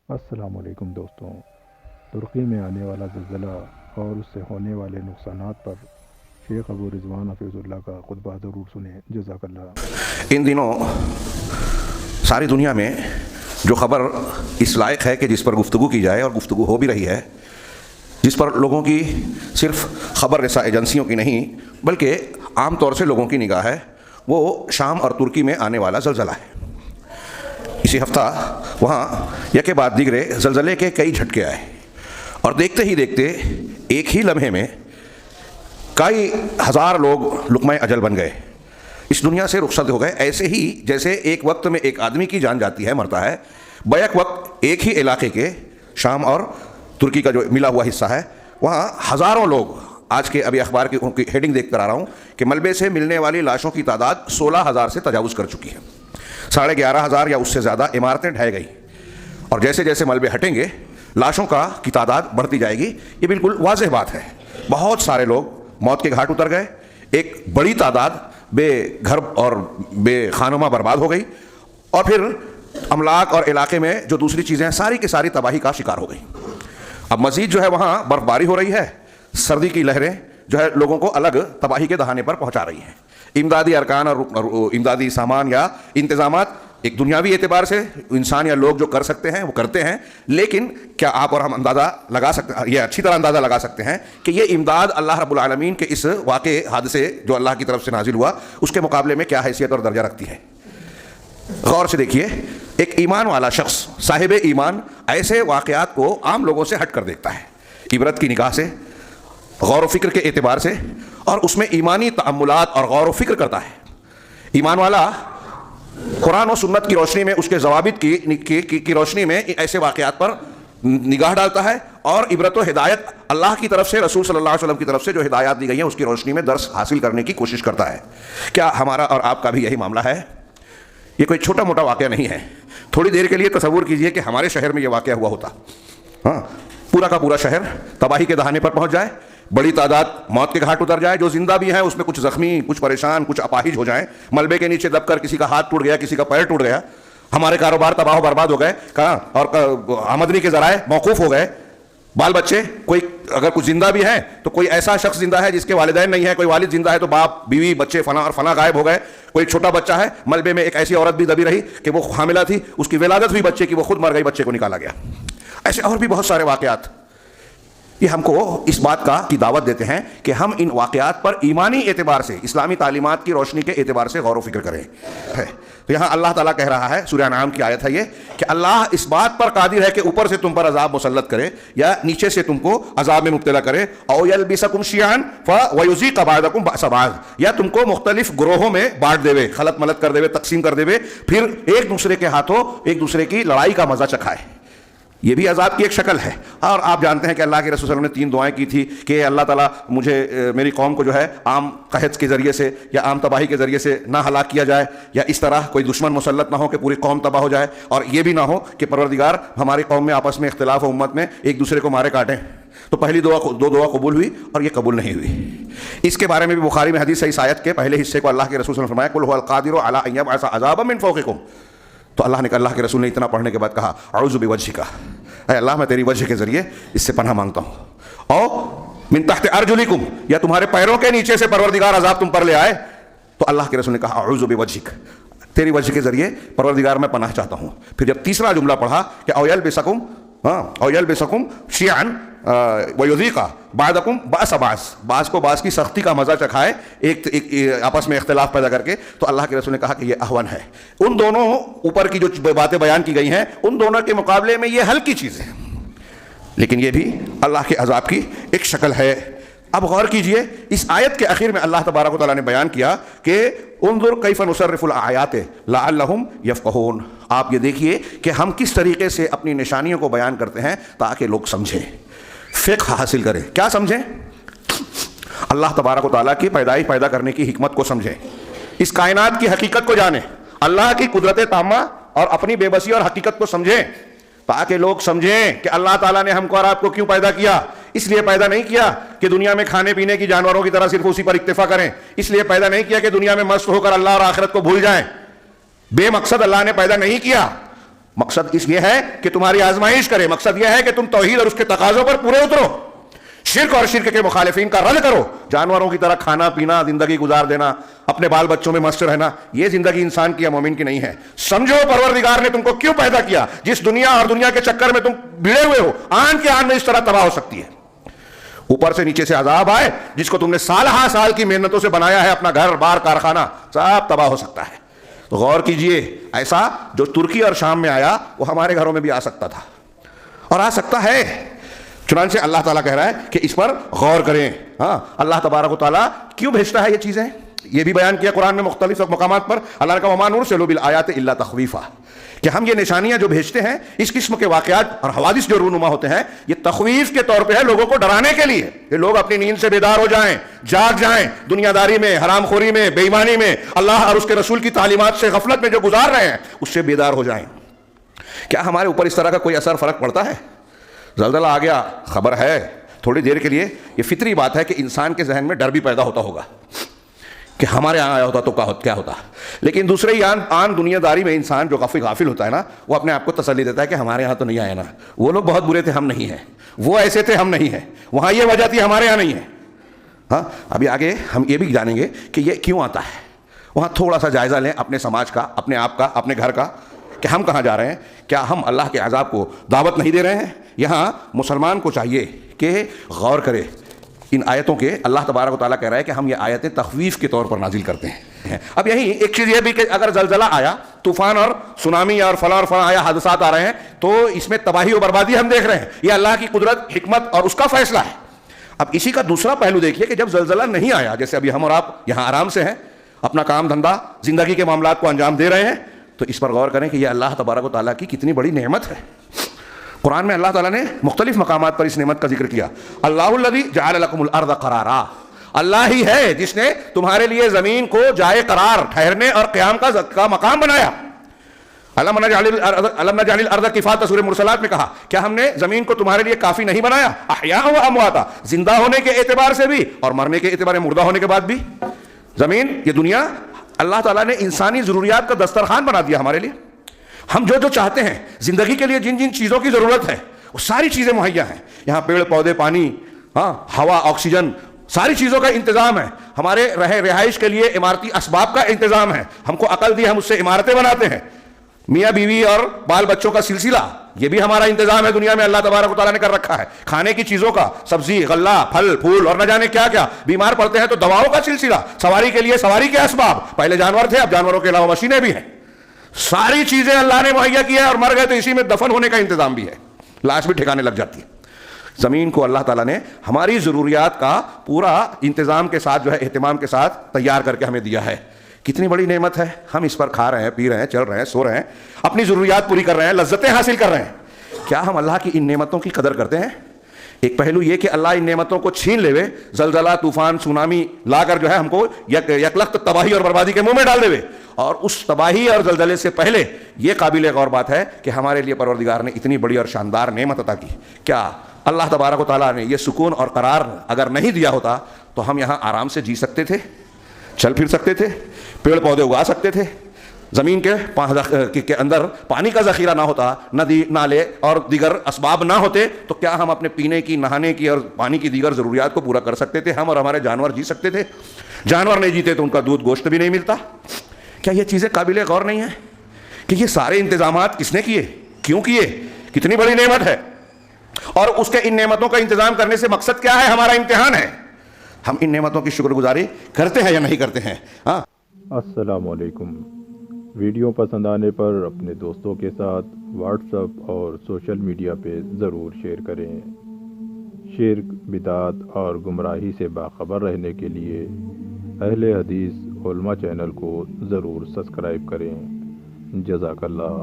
السلام علیکم دوستوں، ترکی میں آنے والا زلزلہ اور اس سے ہونے والے نقصانات پر شیخ ابو رضوان حفیظ اللہ کا خطبہ ضرور سنیں، جزاک اللہ۔ ان دنوں ساری دنیا میں جو خبر اس لائق ہے کہ جس پر گفتگو کی جائے اور گفتگو ہو بھی رہی ہے، جس پر لوگوں کی صرف خبر رساں ایجنسیوں کی نہیں بلکہ عام طور سے لوگوں کی نگاہ ہے، وہ شام اور ترکی میں آنے والا زلزلہ ہے۔ اسی ہفتہ وہاں یکے بعد دیگرے زلزلے کے کئی جھٹکے آئے اور دیکھتے ہی دیکھتے ایک ہی لمحے میں کئی ہزار لوگ لقمہ اجل بن گئے، اس دنیا سے رخصت ہو گئے۔ ایسے ہی جیسے ایک وقت میں ایک آدمی کی جان جاتی ہے، مرتا ہے، بیک وقت ایک ہی علاقے کے شام اور ترکی کا جو ملا ہوا حصہ ہے وہاں ہزاروں لوگ، آج کے ابھی اخبار کی ہیڈنگ دیکھ کر آ رہا ہوں کہ ملبے سے ملنے والی لاشوں کی تعداد 16,000 سے تجاوز کر چکی ہے۔ 11,500 یا اس سے زیادہ عمارتیں ڈھہ گئی، اور جیسے جیسے ملبے ہٹیں گے لاشوں کی تعداد بڑھتی جائے گی۔ یہ بالکل واضح بات ہے، بہت سارے لوگ موت کے گھاٹ اتر گئے، ایک بڑی تعداد بے گھر اور بے خانمہ برباد ہو گئی، اور پھر املاک اور علاقے میں جو دوسری چیزیں ساری کی ساری تباہی کا شکار ہو گئی۔ اب مزید جو ہے وہاں برف باری ہو رہی ہے، سردی کی لہریں جو ہے لوگوں کو الگ تباہی کے دہانے پر پہنچا رہی ہیں۔ امدادی ارکان اور امدادی سامان یا انتظامات ایک دنیاوی اعتبار سے انسان یا لوگ جو کر سکتے ہیں وہ کرتے ہیں، لیکن کیا آپ اور ہم اندازہ لگا سکتے ہیں، یہ اچھی طرح اندازہ لگا سکتے ہیں کہ یہ امداد اللہ رب العالمین کے اس واقع حادثے جو اللہ کی طرف سے نازل ہوا اس کے مقابلے میں کیا حیثیت اور درجہ رکھتی ہے؟ غور سے دیکھیے، ایک ایمان والا شخص، صاحب ایمان، ایسے واقعات کو عام لوگوں سے ہٹ کر دیکھتا ہے، عبرت کی نگاہ سے، غور و فکر کے اعتبار سے، اور اس میں ایمانی تأملات اور غور و فکر کرتا ہے۔ ایمان والا قرآن و سنت کی روشنی میں، اس کے ضوابط کی روشنی میں ایسے واقعات پر نگاہ ڈالتا ہے، اور عبرت و ہدایت اللہ کی طرف سے، رسول صلی اللہ علیہ وسلم کی طرف سے جو ہدایات دی گئی ہیں اس کی روشنی میں درس حاصل کرنے کی کوشش کرتا ہے۔ کیا ہمارا اور آپ کا بھی یہی معاملہ ہے؟ یہ کوئی چھوٹا موٹا واقعہ نہیں ہے۔ تھوڑی دیر کے لیے تصور کیجئے کہ ہمارے شہر میں یہ واقعہ ہوا ہوتا، ہاں، پورا کا پورا شہر تباہی کے دہانے پر پہنچ جائے، بڑی تعداد موت کے گھاٹ اتر جائے، جو زندہ بھی ہیں اس میں کچھ زخمی، کچھ پریشان، کچھ اپاہج ہو جائیں، ملبے کے نیچے دب کر کسی کا ہاتھ ٹوٹ گیا، کسی کا پیر ٹوٹ گیا، ہمارے کاروبار تباہ و برباد ہو گئے، اور آمدنی کے ذرائع موقوف ہو گئے، بال بچے، کوئی اگر کچھ زندہ بھی ہیں تو کوئی ایسا شخص زندہ ہے جس کے والدین نہیں ہیں، کوئی والد زندہ ہے تو باپ، بیوی، بچے فلاں اور فلاں غائب ہو گئے، کوئی چھوٹا بچہ ہے، ملبے میں ایک ایسی عورت بھی دبی رہی کہ وہ حاملہ تھی، اس کی ولادت ہوئی بچے کی، وہ خود مر گئی، بچے کو نکالا گیا۔ ایسے اور بھی بہت سارے واقعات، یہ ہم کو اس بات کی دعوت دیتے ہیں کہ ہم ان واقعات پر ایمانی اعتبار سے، اسلامی تعلیمات کی روشنی کے اعتبار سے غور و فکر کریں۔ تو یہاں اللہ تعالیٰ کہہ رہا ہے، سورہ انعام کی آیت ہے یہ، کہ اللہ اس بات پر قادر ہے کہ اوپر سے تم پر عذاب مسلط کرے یا نیچے سے تم کو عذاب میں مبتلا کرے، او یلبسکم شیعا ویذیق بعضکم بأس بعض، یا تم کو مختلف گروہوں میں بانٹ دے، خلط ملط کر دے، تقسیم کر دے، پھر ایک دوسرے کے ہاتھوں ایک دوسرے کی لڑائی کا مزہ چکھائے۔ یہ بھی عذاب کی ایک شکل ہے۔ اور آپ جانتے ہیں کہ اللہ کے رسول صلی اللہ علیہ وسلم نے 3 دعائیں کی تھی کہ اللہ تعالیٰ مجھے، میری قوم کو جو ہے عام قحط کے ذریعے سے یا عام تباہی کے ذریعے سے نہ ہلاک کیا جائے، یا اس طرح کوئی دشمن مسلط نہ ہو کہ پوری قوم تباہ ہو جائے، اور یہ بھی نہ ہو کہ پروردگار ہماری قوم میں آپس میں اختلاف و امت میں ایک دوسرے کو مارے کاٹیں۔ تو پہلی دو دعا قبول ہوئی اور یہ قبول نہیں ہوئی۔ اس کے بارے میں بھی بخاری میں حدیث ہے، اس آیت کے پہلے حصے کو اللہ کے رسول صلی اللہ علیہ وسلم نے فرمایا قل هو القادر علی ان یبعث عذابا من فوقکم، تو اللہ کے رسول نے اتنا پڑھنے کے بعد کہا اعوذ بوجہک، اے اللہ میں تیری وجہ کے ذریعے اس سے پناہ مانگتا ہوں، او من تحت ارجلکم، یا تمہارے پیروں کے نیچے سے پروردگار عذاب تم پر لے آئے، تو اللہ کے رسول نے کہا اعوذ بوجہک، تیری وجہ کے ذریعے پروردگار میں پناہ چاہتا ہوں۔ پھر جب تیسرا جملہ پڑھا کہ او یلبسکم شیعا ویذیق بعضکم بأس بعض، بعض کو بعض کی سختی کا مزہ چکھائے، ایک آپس میں اختلاف پیدا کر کے، تو اللہ کے رسول نے کہا کہ یہ اہون ہے۔ ان دونوں اوپر کی جو باتیں بیان کی گئی ہیں ان دونوں کے مقابلے میں یہ ہلکی چیز ہے، لیکن یہ بھی اللہ کے عذاب کی ایک شکل ہے۔ اب غور کیجئے، اس آیت کے اخیر میں اللہ تبارک و تعالیٰ نے بیان کیا کہ انظر کیف نصرف الآیات لعلہم یفقہون، آپ یہ دیکھیے کہ ہم کس طریقے سے اپنی نشانیوں کو بیان کرتے ہیں تاکہ لوگ سمجھیں، فقہ حاصل کریں۔ کیا سمجھیں؟ اللہ تبارک و تعالیٰ کی پیدائش پیدا کرنے کی حکمت کو سمجھیں، اس کائنات کی حقیقت کو جانیں، اللہ کی قدرت تامہ اور اپنی بے بسی اور حقیقت کو سمجھیں، تاکہ لوگ سمجھیں کہ اللہ تعالیٰ نے ہم کو اور آپ کو کیوں پیدا کیا۔ اس لیے پیدا نہیں کیا کہ دنیا میں کھانے پینے کی جانوروں کی طرح صرف اسی پر اکتفا کریں، اس لیے پیدا نہیں کیا کہ دنیا میں مست ہو کر اللہ اور آخرت کو بھول جائیں، بے مقصد اللہ نے پیدا نہیں کیا۔ مقصد اس یہ ہے کہ تمہاری آزمائش کرے, مقصد یہ ہے کہ تم توحید اور اس کے تقاضوں پر پورے اترو, شرک اور شرک کے مخالفین کا رد کرو. جانوروں کی طرح کھانا پینا, زندگی گزار دینا, اپنے بال بچوں میں مست رہنا, یہ زندگی انسان کی یا مومن کی نہیں ہے. سمجھو پروردگار نے تم کو کیوں پیدا کیا. جس دنیا اور دنیا کے چکر میں تم بھیڑے ہوئے ہو, آن کے آن میں اس طرح تباہ ہو سکتی ہے. اوپر سے نیچے سے عذاب آئے, جس کو تم نے سال ہا سال کی محنتوں سے بنایا ہے, اپنا گھر بار کارخانہ سب تباہ ہو سکتا ہے. تو غور کیجئے, ایسا جو ترکی اور شام میں آیا وہ ہمارے گھروں میں بھی آ سکتا تھا اور آ سکتا ہے. چنانچہ اللہ تعالیٰ کہہ رہا ہے کہ اس پر غور کریں. ہاں, اللہ تبارک و تعالیٰ کیوں بھیجتا ہے یہ چیزیں, یہ بھی بیان کیا قرآن میں مختلف مقامات پر. اللہ نے کہا وما نرسل بالآیات الا تخویفا, کہ ہم یہ نشانیاں جو بھیجتے ہیں, اس قسم کے واقعات اور حوادث جو رونما ہوتے ہیں, یہ تخویف کے طور پہ ہے, لوگوں کو ڈرانے کے لیے, کہ لوگ اپنی نیند سے بیدار ہو جائیں, جاگ جائیں, دنیا داری میں, حرام خوری میں, بے ایمانی میں, اللہ اور اس کے رسول کی تعلیمات سے غفلت میں جو گزار رہے ہیں اس سے بیدار ہو جائیں. کیا ہمارے اوپر اس طرح کا کوئی اثر فرق پڑتا ہے؟ زلزلہ آ گیا, خبر ہے تھوڑی دیر کے لیے, یہ فطری بات ہے کہ انسان کے ذہن میں ڈر بھی پیدا ہوتا ہوگا کہ ہمارے یہاں آیا ہوتا تو کیا ہوتا. لیکن دوسرے ہی عام دنیا داری میں انسان جو غافل ہوتا ہے نا, وہ اپنے آپ کو تسلی دیتا ہے کہ ہمارے یہاں تو نہیں آیا نا, وہ لوگ بہت برے تھے, ہم نہیں ہیں, وہ ایسے تھے, ہم نہیں ہیں, وہاں یہ وجہ تھی, ہمارے یہاں نہیں ہے. ہاں, ابھی آگے ہم یہ بھی جانیں گے کہ یہ کیوں آتا ہے. وہاں تھوڑا سا جائزہ لیں اپنے سماج کا, اپنے آپ کا, اپنے گھر کا, کہ ہم کہاں جا رہے ہیں. کیا ہم اللہ کے عذاب کو دعوت نہیں دے رہے ہیں؟ یہاں مسلمان کو چاہیے کہ غور کرے ان آیتوں کے. اللہ تبارک و تعالیٰ کہہ رہا ہے کہ ہم یہ آیتیں تخویف کے طور پر نازل کرتے ہیں. اب یہی ایک چیز یہ بھی کہ اگر زلزلہ آیا, طوفان اور سونامی اور فلاں آیا, حادثات آ رہے ہیں, تو اس میں تباہی و بربادی ہم دیکھ رہے ہیں. یہ اللہ کی قدرت, حکمت اور اس کا فیصلہ ہے. اب اسی کا دوسرا پہلو دیکھیے کہ جب زلزلہ نہیں آیا, جیسے ابھی ہم اور آپ یہاں آرام سے ہیں, اپنا کام دھندا, زندگی کے معاملات کو انجام دے رہے ہیں, تو اس پر غور کریں کہ یہ اللہ تبارک و تعالیٰ کی کتنی بڑی نعمت ہے. قرآن میں اللہ تعالیٰ نے مختلف مقامات پر اس نعمت کا ذکر کیا. اللہ الذی جعل لکم الارض قرارا, اللہ ہی ہے جس نے تمہارے لیے زمین کو جائے قرار, ٹھہرنے اور قیام کا مقام بنایا. علم نجعل الارض کفاتا, سورہ مرسلات میں کہا کیا ہم نے زمین کو تمہارے لیے کافی نہیں بنایا, احیاء و امواتا, زندہ ہونے کے اعتبار سے بھی اور مرنے کے اعتبار مردہ ہونے کے بعد بھی. زمین, یہ دنیا, اللہ تعالیٰ نے انسانی ضروریات کا دسترخوان بنا دیا ہمارے لیے. ہم جو چاہتے ہیں زندگی کے لیے, جن چیزوں کی ضرورت ہے وہ ساری چیزیں مہیا ہیں. یہاں پیڑ پودے, پانی, ہاں, ہوا, آکسیجن, ساری چیزوں کا انتظام ہے. ہمارے رہائش کے لیے عمارتی اسباب کا انتظام ہے. ہم کو عقل دی, ہم اس سے عمارتیں بناتے ہیں. میاں بیوی اور بال بچوں کا سلسلہ, یہ بھی ہمارا انتظام ہے دنیا میں, اللہ تبارک و تعالیٰ نے کر رکھا ہے. کھانے کی چیزوں کا, سبزی, غلہ, پھل پھول اور نہ جانے کیا کیا. بیمار پڑتے ہیں تو دواؤں کا سلسلہ, سواری کے لیے سواری کے اسباب, پہلے جانور تھے, اب جانوروں کے علاوہ مشینیں بھی ہیں. ساری چیزیں اللہ نے مہیا کی ہے, اور مر گئے تو اسی میں دفن ہونے کا انتظام بھی ہے, لاش بھی ٹھکانے لگ جاتی ہے. زمین کو اللہ تعالیٰ نے ہماری ضروریات کا پورا انتظام کے ساتھ, جو ہے اہتمام کے ساتھ تیار کر کے ہمیں دیا ہے. کتنی بڑی نعمت ہے. ہم اس پر کھا رہے ہیں, پی رہے ہیں, چل رہے ہیں, سو رہے ہیں, اپنی ضروریات پوری کر رہے ہیں, لذتیں حاصل کر رہے ہیں. کیا ہم اللہ کی ان نعمتوں کی قدر کرتے ہیں؟ ایک پہلو یہ کہ اللہ ان نعمتوں کو چھین لے, زلزلہ, طوفان, سونامی لا کر جو ہے ہم کو یکلخت تباہی اور بربادی کے منہ میں ڈال دے. اور اس تباہی اور زلزلے سے پہلے یہ قابل غور بات ہے کہ ہمارے لیے پروردگار نے اتنی بڑی اور شاندار نعمت عطا کی. کیا اللہ تبارک و تعالیٰ نے یہ سکون اور قرار اگر نہیں دیا ہوتا تو ہم یہاں آرام سے جی سکتے تھے, چل پھر سکتے تھے, پیڑ پودے اگا سکتے تھے, زمین کے اندر پانی کا ذخیرہ نہ ہوتا, ندی, نالے اور دیگر اسباب نہ ہوتے, تو کیا ہم اپنے پینے کی, نہانے کی اور پانی کی دیگر ضروریات کو پورا کر سکتے تھے؟ ہم اور ہمارے جانور جی سکتے تھے؟ جانور نہیں جیتے تو ان کا دودھ, گوشت بھی نہیں ملتا. کیا یہ چیزیں قابل غور نہیں ہیں کہ یہ سارے انتظامات کس نے کیے, کیوں کیے, کتنی بڑی نعمت ہے, اور اس کے ان نعمتوں کا انتظام کرنے سے مقصد کیا ہے؟ ہمارا امتحان ہے. ہم ان نعمتوں کی شکر گزاری کرتے ہیں یا نہیں کرتے ہیں؟ ہاں. السلام علیکم. ویڈیو پسند آنے پر اپنے دوستوں کے ساتھ واٹس ایپ اور سوشل میڈیا پہ ضرور شیئر کریں. شرک، بدعت اور گمراہی سے باخبر رہنے کے لیے اہل حدیث علماء چینل کو ضرور سبسکرائب کریں. جزاک اللہ.